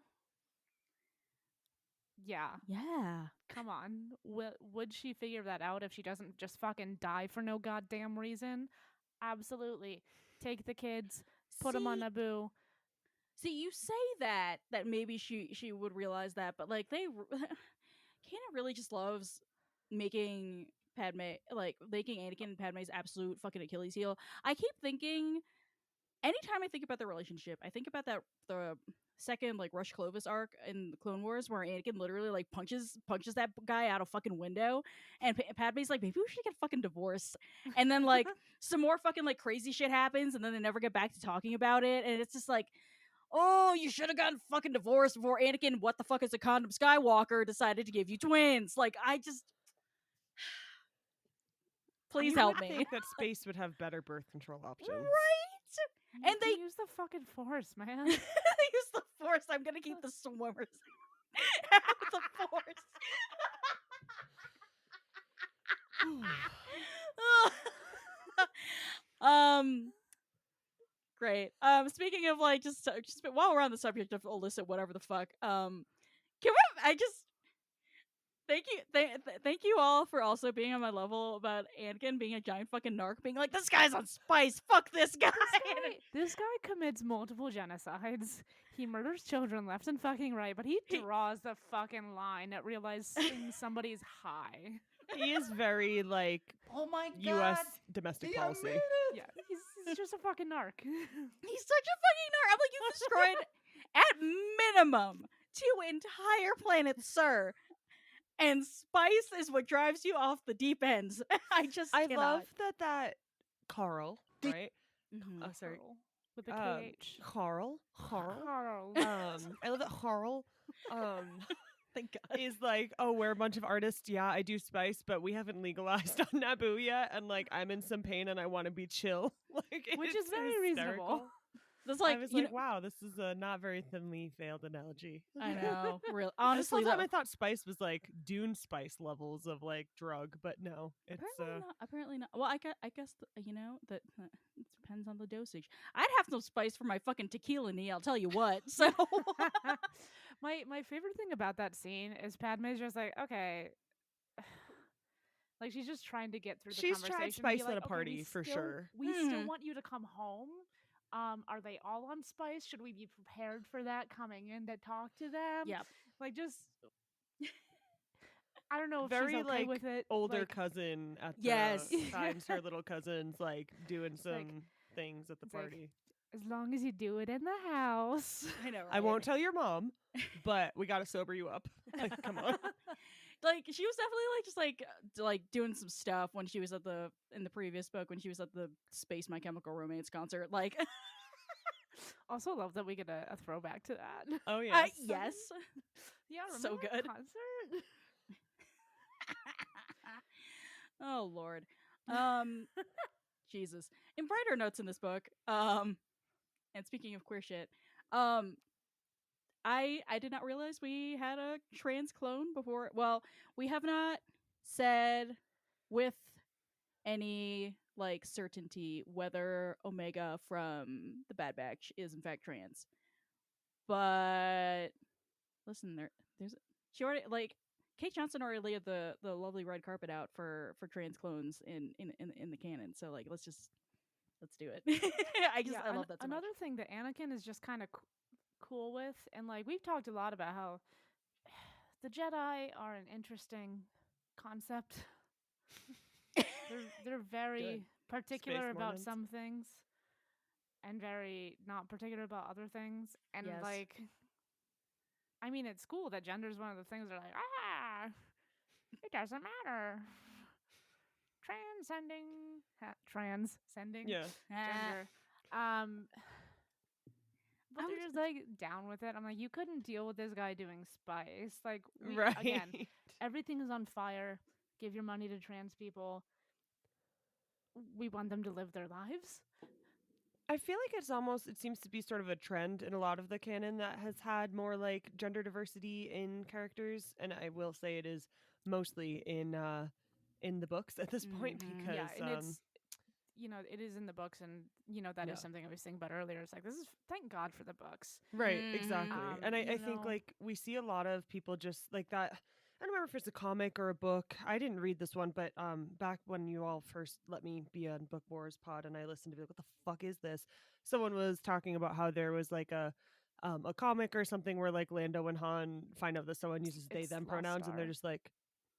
Yeah. Yeah. Come on. Would she figure that out if she doesn't just fucking die for no goddamn reason? Absolutely. Take the kids, put them on Naboo. See, you say that maybe she would realize that, but like Kana really just loves making making Anakin and Padme's absolute fucking Achilles heel. I keep thinking, anytime I think about their relationship, I think about the second like Rush Clovis arc in the Clone Wars where Anakin literally like punches that guy out a fucking window, and Padme's like, maybe we should get fucking divorced, and then like some more fucking like crazy shit happens, and then they never get back to talking about it, and it's just like, oh, you should have gotten fucking divorced before Anakin, what the fuck is a condom Skywalker, decided to give you twins. Like, I just. Please You help would me. think that space would have better birth control options. Right? You And they can use the fucking force, man. they use the force. I'm gonna keep the swimmers out of the force. Great. Speaking of like just while we're on the subject of illicit whatever the fuck, can we? I just thank you, thank you all for also being on my level about Anakin being a giant fucking narc, being like, this guy's on spice. Fuck this guy. This guy commits multiple genocides. He murders children left and fucking right, but he draws the fucking line at realizing somebody's high. He is very like Oh my god. U.S. domestic they policy. admitted. Yeah, he's just a fucking narc. He's such a fucking narc. I'm like, you destroyed at minimum 2 entire planets, sir. And spice is what drives you off the deep ends. I I love that Carl, right? Mm-hmm. Sorry. Carl, with a KH. Carl. Carl. I love that Carl Thank God. is like, oh, we're a bunch of artists. Yeah, I do spice, but we haven't legalized on Naboo yet. And like, I'm in some pain and I want to be chill. Like, Which it's is very hysterical. reasonable. That's like, I was like, wow, this is a not very thinly veiled analogy. I know. Real Honestly, honestly, I thought spice was like Dune spice levels of like drug, but no, it's apparently not. Well, I guess that it depends on the dosage. I'd have some spice for my fucking tequila knee. I'll tell you what. So my favorite thing about that scene is Padme's just like, okay. Like she's just trying to get through the she's conversation. tried and spice be at like, a party for sure. We still want you to come home. Are they all on spice? Should we be prepared for that coming in to talk to them? Yep. Like just I don't know if Very she's okay like with it. older like, cousin at Yes. the times her little cousin's like doing some like- things at the it's like, party. as long as you do it in the house. I know, right? I won't tell your mom, but we gotta sober you up. Like, come on. Like she was definitely like just like doing some stuff when she was in the previous book when she was at the Space My Chemical Romance concert. Like, Also love that we get a throwback to that. Oh yeah. yes, Yeah, So remember that good. concert? oh Lord, Jesus. In brighter notes in this book, and speaking of queer shit, I did not realize we had a trans clone before. Well, we have not said with any like certainty whether Omega from the Bad Batch is in fact trans. But listen, there's she already like Kate Johnson already laid the lovely red carpet out for trans clones in the canon. So like let's do it. I love that so another much. thing that Anakin is just kind of cool with, and like we've talked a lot about how the Jedi are an interesting concept. They're very particular Space about Mormons. some things, and very not particular about other things. And Yes. like, I mean, it's cool that gender is one of the things they're like, it doesn't matter. Transcending Yeah. gender. But I'm they're just like down with it. I'm like, you couldn't deal with this guy doing spice. Like, Right. again, everything is on fire. Give your money to trans people. We want them to live their lives. I feel like it seems to be sort of a trend in a lot of the canon that has had more like gender diversity in characters, and I will say it is mostly in the books at this point Mhm. because Yeah, and it's it is in the books, and that is Yeah. something I was saying about earlier. It's like thank God for the books. right, Mhm. exactly. And I think like we see a lot of people just like that. I don't remember if it's a comic or a book. I didn't read this one, but back when you all first let me be on Book Wars pod and I listened to it, what the fuck is this? Someone was talking about how there was like a comic or something where like Lando and Han find out that someone uses they It's them Lost pronouns and they're Star. just like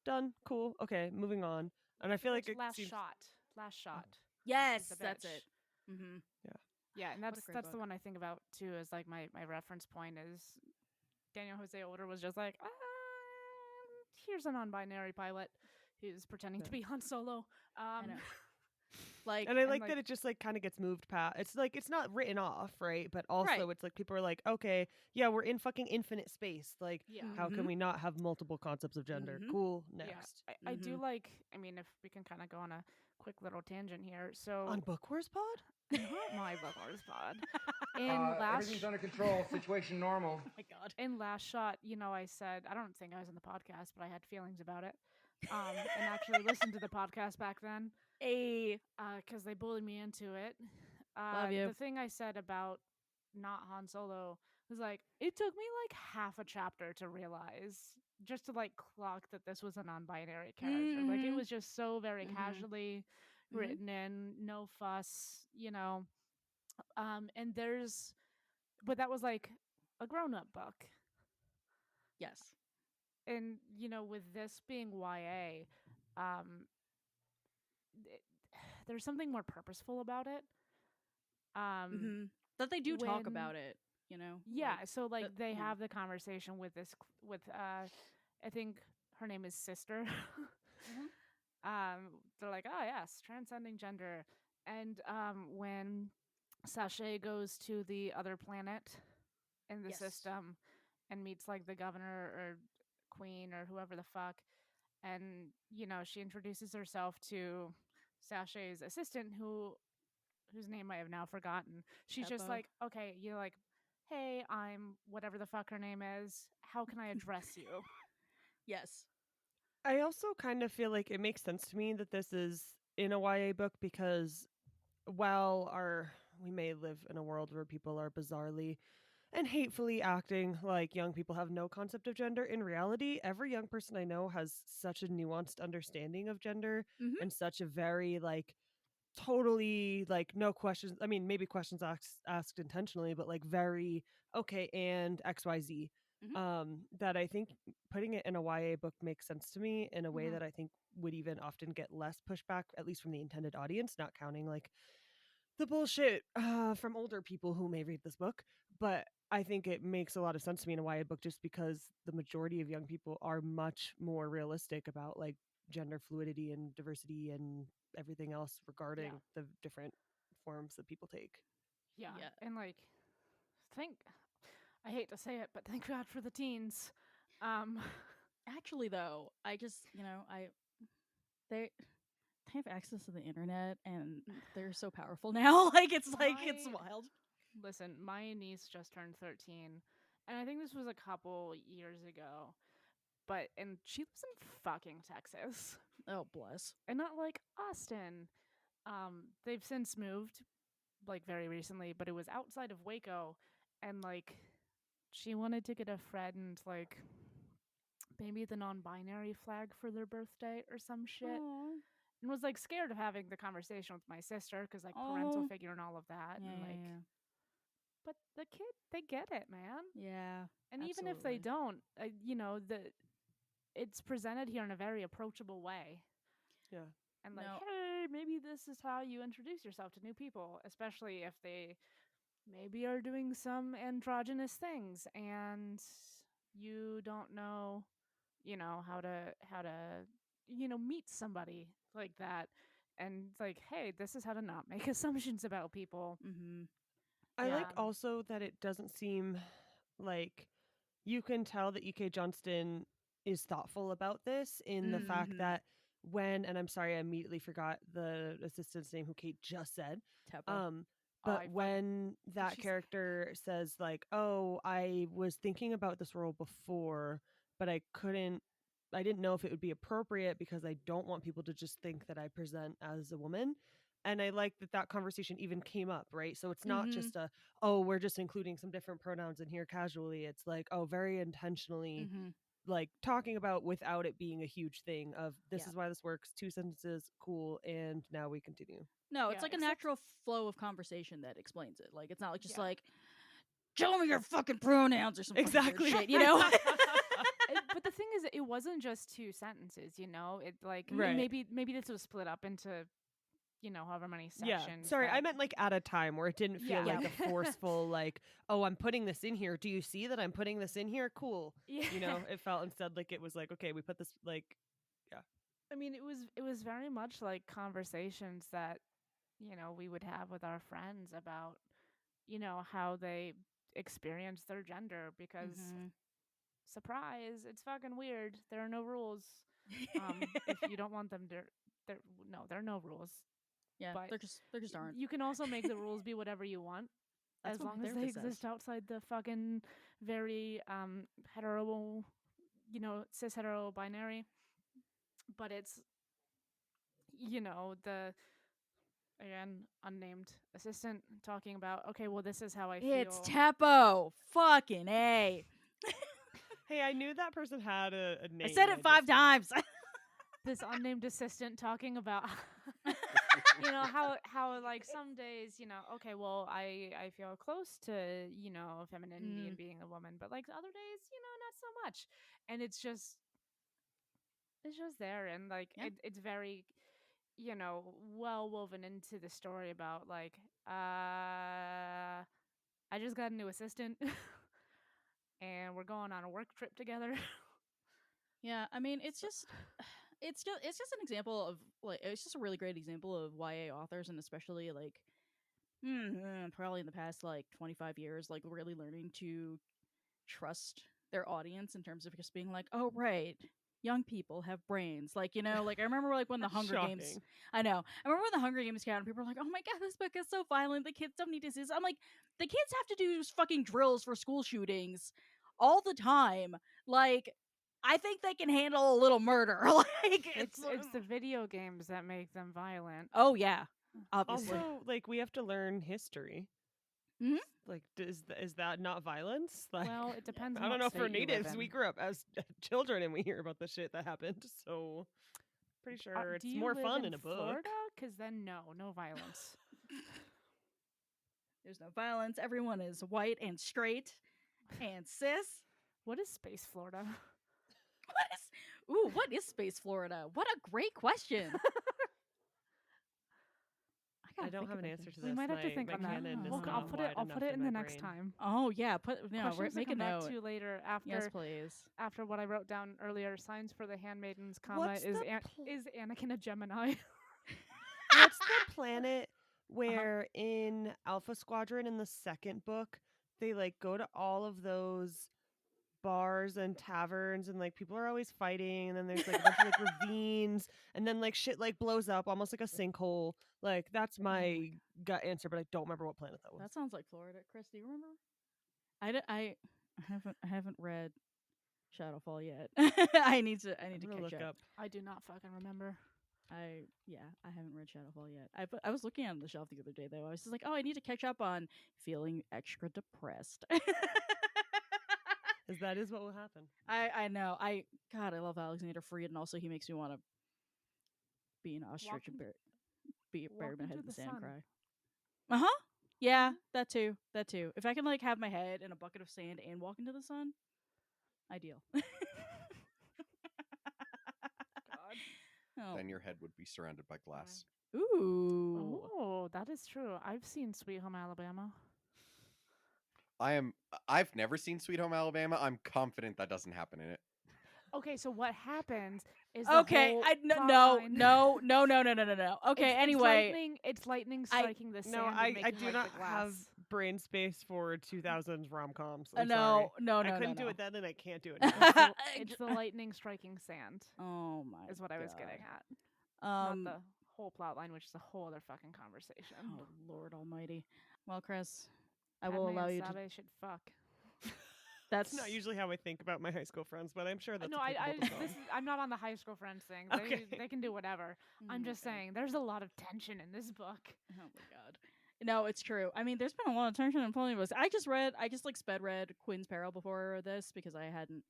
done, cool, okay, moving on. And I feel like it last seems shot. Yes, the that's bitch. it. Mm-hmm. Yeah, and What a that's great the book. one I think about too. Is like my reference point is Daniel Jose Older was just like, here's a non-binary pilot who's pretending to be Han Solo. I know. Like, and I and, like like- that it just like kind of gets moved past. It's like it's not written off, right? But also Right. it's like people are like, okay, yeah, we're in fucking infinite space. Like, yeah. how can Mhm. we not have multiple concepts of gender? Mhm. Cool. Yeah, Next. I do Mhm. like. I mean, if we can kind of go on a quick little tangent here. So On Book Wars Pod? not my Book Wars pod. In Everything's under control. Situation normal. Oh my God. in last shot, I said I don't think I was in the podcast, but I had feelings about it. And actually listened to the podcast back then. Because they bullied me into it. Love you. The thing I said about not Han Solo was like, it took me like half a chapter to realize, just to like clock that this was a non-binary character. Like it Mhm. was just so very Mhm. casually Mhm. written in, no fuss, and but that was like a grown-up book. Yes. And with this being YA, it, there's something more purposeful about it. Mhm. That they do talk when- about it, you know. Yeah, like, so like that- they yeah. have the conversation with I think her name is Sister. They're like, oh yes, transcending gender. And when Sachet goes to the other planet in the Yes. system and meets like the governor or queen or whoever the fuck, and she introduces herself to Sachet's assistant, whose name I have now forgotten. She's just Peppo. like, okay, like, hey, I'm whatever the fuck her name is. How can I address you? Yes. I also kind of feel like it makes sense to me that this is in a YA book because while we may live in a world where people are bizarrely and hatefully acting like young people have no concept of gender, in reality, every young person I know has such a nuanced understanding of gender Mhm. and such a very like totally like no questions. I mean, maybe questions asked intentionally, but like very okay and XYZ. that I think putting it in a YA book makes sense to me in a way that I think would even often get less pushback, at least from the intended audience, not counting like the bullshit from older people who may read this book. But I think it makes a lot of sense to me in a YA book just because the majority of young people are much more realistic about like gender fluidity and diversity and everything else regarding the different forms that people take. Yeah. Yeah. And like, I hate to say it, but thank God for the teens. Um, Actually, though, I just they have access to the internet and they're so powerful now. It's My- wild. Listen, my niece just turned 13, and I think this was a couple years ago. And she lives in fucking Texas, Oh bless. and not like Austin. They've since moved, like very recently, but it was outside of Waco, and like she wanted to get a friend like maybe the non-binary flag for their birthday or some shit, Aw. and was like scared of having the conversation with my sister because like parental Aw. figure and all of that, Yeah, and like, yeah, but the kid, they get it, man. yeah. And even if they Absolutely. don't, it's presented here in a very approachable way. Yeah. And like, No. hey, maybe this is how you introduce yourself to new people, especially if they maybe are doing some androgynous things and you don't know, how to meet somebody like that. And like, hey, this is how to not make assumptions about people. Mm-hmm. I like Yeah. also that it doesn't seem like you can tell that E.K. Johnston is thoughtful about this in the fact Mhm. that and I'm sorry, I immediately forgot the assistant's name who Kate just said. Teppa. But when that she's- character says like, "Oh, I was thinking about this role before, but I didn't know if it would be appropriate because I don't want people to just think that I present as a woman." And I like that conversation even came up, right? So it's not Mhm. just oh, we're just including some different pronouns in here casually. It's like, oh, very intentionally Mm-hmm. like talking about without it being a huge thing of this Yeah. is why this works, 2 sentences, cool, and now we continue. No, it's Yeah, like a except- natural flow of conversation that explains it. Like it's not like just Yeah. like, show me your fucking pronouns or some fucking weird Exactly. shit, But the thing is, it wasn't just 2 sentences. It like Right. maybe this was split up into however many Yeah. sections. Sorry, I that- meant like at a time where it didn't feel Yeah. like a forceful like, oh, I'm putting this in here. Do you see that I'm putting this in here? Cool. Yeah. It felt instead like it was like, okay, we put this like I mean, it was very much like conversations that we would have with our friends about how they experience their gender because Mhm. surprise, it's fucking weird. There are no rules. If you don't want them, there are no rules. yeah, but there just aren't. You can also make the rules be whatever you want, That's as what my long as they therapist exist says. outside the fucking very hetero, cis hetero binary. But it's the again unnamed assistant talking about, okay, well, this is how I It's feel. Teppo. Fucking A. hey, I knew that person had a name. I said it 5 times. This unnamed assistant talking about how like some days, okay, well, I feel close to femininity and being a woman, but like other days, not so much. And it's just there, and like Yeah. it's very well woven into the story about like I just got a new assistant and we're going on a work trip together. Yeah, I mean, it's just an example of like it's just a really great example of YA authors, and especially like probably in the past like 25 years, like really learning to trust their audience in terms of just being like, oh right, young people have brains. Like like I remember like when the Hunger Games. Shocking. I know. I remember when the Hunger Games came out, and people were like, oh my god, this book is so violent. The kids don't need to see this. I'm like, the kids have to do fucking drills for school shootings all the time. Like, I think they can handle a little murder. Like It's the video games that make them violent. oh yeah, obviously. Also, like we have to learn history. Mhm. Like, is that not violence? Like, Well, it depends I on don't what know. For state you live natives, we in. grew up as children and we hear about the shit that happened. So, pretty sure Do it's you more live fun in in a book. Florida? Because then no violence. There's no violence. Everyone is white and straight and cis. What is Space Florida? What is Space Florida? What a great question. I gotta don't think have an about answer this. to We this. might have to My think on that. canon is Well, I'll not put it. wide I'll enough put it in my the next brain. time. Oh yeah, Questions to make a come back note. to later after Yes, please. after what I wrote down earlier. Signs for the handmaidens, comma What's is the is Anakin a Gemini? What's the planet where in Alpha Squadron in the second book they like go to all of those bars and taverns and like people are always fighting and then there's like a bunch of like ravines and then like shit like blows up almost like a sinkhole. Like that's my gut answer, but I don't remember what planet that was. That sounds like Florida. Chris, do you remember? I haven't read Shadowfall yet. I need to I'm gonna catch look up. I do not fucking remember. I haven't read Shadowfall yet. I was looking on the shelf the other day though. I was just like, oh, I need to catch up on feeling extra depressed. Because that is what will happen. I know. I love Alexander Freed, and also he makes me want to be an ostrich and bury walk my head into in the the sand sun. and cry. Yeah, that too. That too. If I can like have my head in a bucket of sand and walk into the sun, ideal. God. Oh. Then your head would be surrounded by glass. Ooh. Oh, that is true. I've seen Sweet Home Alabama. I've never seen Sweet Home Alabama. I'm confident that doesn't happen in it. Okay, so what happens is Okay, the whole no. Okay, anyway, it's lightning striking the sand. No, and I making, do like, not the glass. have brain space for 2000s rom-coms. no, I'm sorry. no, I couldn't do no. it then and I can't do it now. It's the lightning striking sand. Oh my! Is what I was getting God. at. Not the whole plot line, which is a whole other fucking conversation. Oh Lord Almighty! Well, Chris, I Padme will allow and you to. Sabe should fuck. That's It's not usually how I think about my high school friends, but I'm sure that's no, applicable to some. I'm not on the high school friends thing. Okay. They can do whatever. I'm just saying, there's a lot of tension in this book. Oh my God! No, it's true. I mean, there's been a lot of tension in plenty of us. I just like sped read Quinn's Peril before this because I hadn't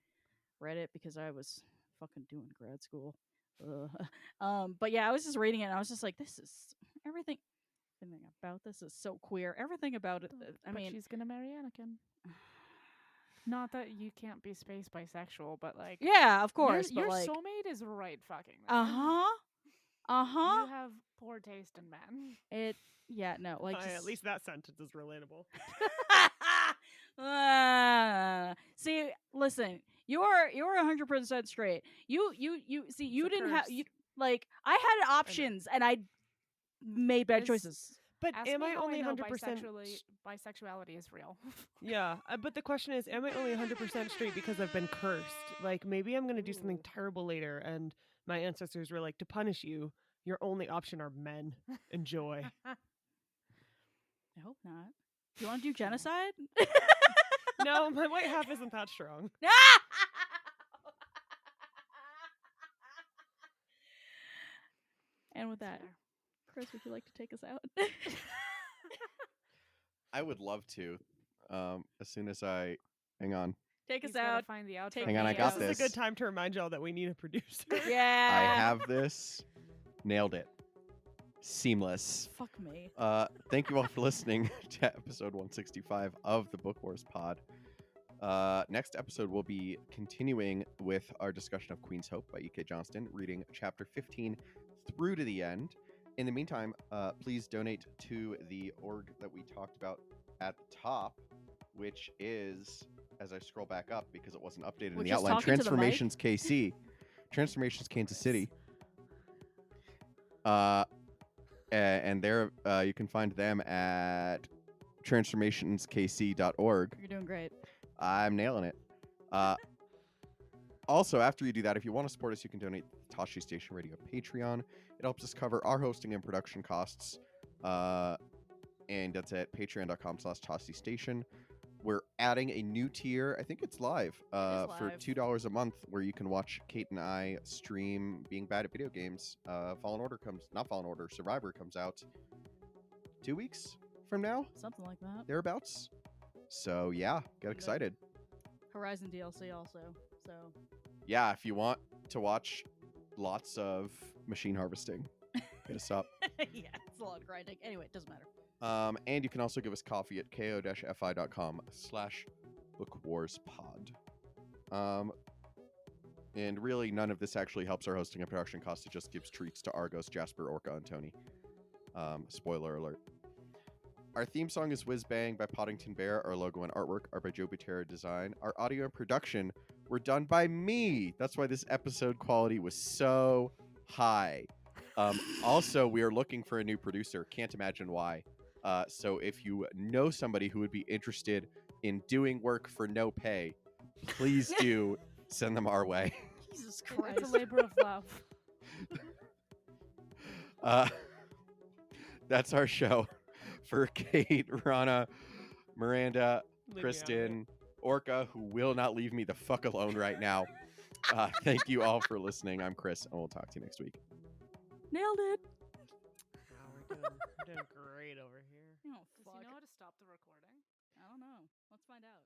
read it because I was fucking doing grad school. But yeah, I was just reading it and I was just like, this is everything about this is so queer. Everything about it. I But mean, she's gonna marry Anakin. Not that you can't be space bisexual, but like, yeah, of course. your but like, soulmate is right fucking there. You have poor taste in men. Yeah, no, like At least that sentence is relatable. See, listen, you're 100% straight. You see, you It's a didn't have curse. you like I had options and I made bad Is- choices. But Ask am me I how only know 100%? bisexuality is real. Yeah, but the question is, am I only 100% straight because I've been cursed? Like, maybe I'm going to do something Ooh. terrible later, and my ancestors were like, to punish you, your only option are men. Enjoy. I hope not. Do you want to do genocide? No, my white half isn't that strong. And with that, Fair. Chris, would you like to take us out? I would love to. As soon as I hang on, Take He's us gotta out. find the outro. Take Hang on, me I got out. This is a this. good time to remind y'all that we need a producer. Yeah. I have this. Nailed it. Seamless. Fuck me. Thank you all for listening to episode 165 of the Book Wars pod. Next episode, we'll be continuing with our discussion of Queen's Hope by E.K. Johnston, reading chapter 15 through to the end. In the meantime, please donate to the org that we talked about at the top, which is, as I scroll back up because it wasn't updated in We're the just outline, talking to the mic? Transformations KC. Transformations Kansas City. And there you can find them at transformationskc.org. You're doing great. I'm nailing it. Also, after you do that, if you want to support us, you can donate to Tashi Station Radio Patreon. It helps us cover our hosting and production costs. And that's at patreon.com/Tashi Station. We're adding a new tier. I think it's live. For live. $2 a month, where you can watch Kate and I stream being bad at video games. Survivor comes out 2 weeks from now, Something like that. thereabouts. So yeah, get excited. Horizon DLC also. So Yeah, if you want to watch lots of machine harvesting, hit us up. yeah, it's a lot of grinding. Anyway, it doesn't matter. And you can also give us coffee at ko-fi.com/bookwarspod. And really, none of this actually helps our hosting and production costs. It just gives treats to Argos, Jasper, Orca, and Tony. Spoiler alert. Our theme song is Whiz Bang by Poddington Bear. Our logo and artwork are by Joe Butera Design. Our audio and production were done by me. That's why this episode quality was so high. Also, we are looking for a new producer. Can't imagine why. So if you know somebody who would be interested in doing work for no pay, please do send them our way. Jesus It's Christ. a labor of love. That's our show. For Kate, Rana, Miranda, Leave me out of it. Kristen, Orca, who will not leave me the fuck alone right now. Thank you all for listening. I'm Chris, and we'll talk to you next week. Nailed it. Wow, we're doing great over here. Oh, Does fuck. he know how to stop the recording? I don't know. Let's find out.